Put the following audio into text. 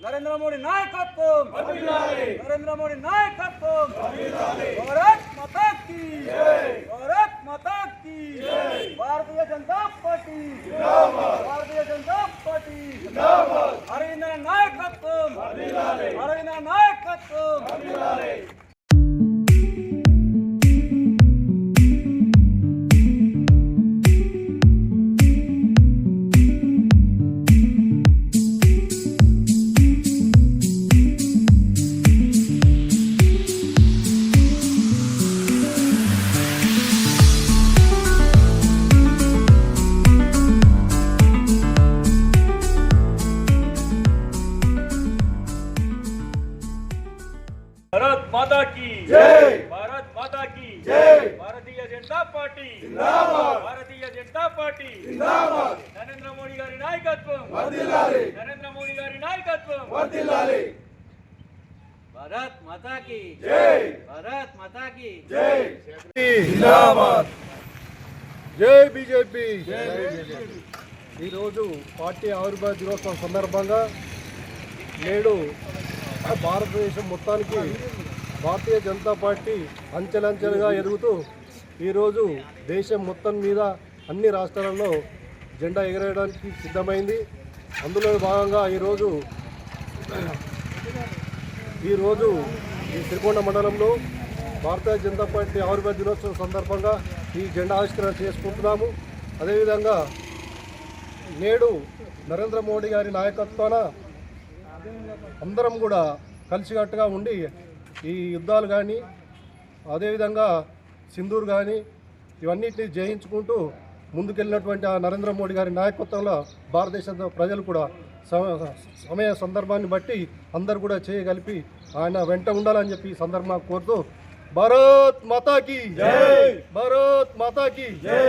నరేంద్ర మోడీ నాయకత్వం, నరేంద్ర మోడీ నాయకత్వం, భారత్ మాతా కీ జై, భారత్ మాతా కీ జై, భారతీయ జనతా పార్టీ జిందాబాద్, భారతీయ జనతా పార్టీ జిందాబాద్, అరవింద నాయకత్వం, అరవింద నాయకత్వం. भारत माता की जय, भारत माता की जय, भारतीय जनता पार्टी जिंदाबाद, भारतीय जनता पार्टी जिंदाबाद, नरेंद्र मोदी गारी नायकत्వం వర్ధిల్లాలి, नरेंद्र मोदी गारी नायकत्వం వర్ధిల్లాలి. भारत माता की जय, भारत माता की जय जिंदाबाद, जय बीजेपी. ఈ రోజు పార్టీ ఆవిర్భావ దినోత్సవం సందర్భంగా నేడు భారతదేశం మొత్తానికి భారతీయ జనతా పార్టీ అంచెలంచెలుగా ఎదుగుతూ ఈరోజు దేశం మొత్తం మీద అన్ని రాష్ట్రాలలో జెండా ఎగరేయడానికి సిద్ధమైంది. అందులో భాగంగా ఈరోజు ఈ సిరికొండ మండలంలో భారతీయ జనతా పార్టీ ఆవిర్భావ దినోత్సవం సందర్భంగా ఈ జెండా ఆవిష్కరణ చేసుకుంటున్నాము. అదేవిధంగా నేడు నరేంద్ర మోడీ గారి నాయకత్వాన అందరం కూడా కలిసికట్టుగా ఉండి ఈ యుద్ధాలు కానీ అదేవిధంగా సింధూర్ కానీ ఇవన్నిటిని జయించుకుంటూ ముందుకెళ్ళినటువంటి ఆ నరేంద్ర మోడీ గారి నాయకత్వంలో భారతదేశ ప్రజలు కూడా సమయ సందర్భాన్ని బట్టి అందరు కూడా చేయగలిపి ఆయన వెంట ఉండాలని చెప్పి ఈ సందర్భంగా కోరుతూ భారత్ మాతా కీ జై, భారత్ మాతా కీ జై.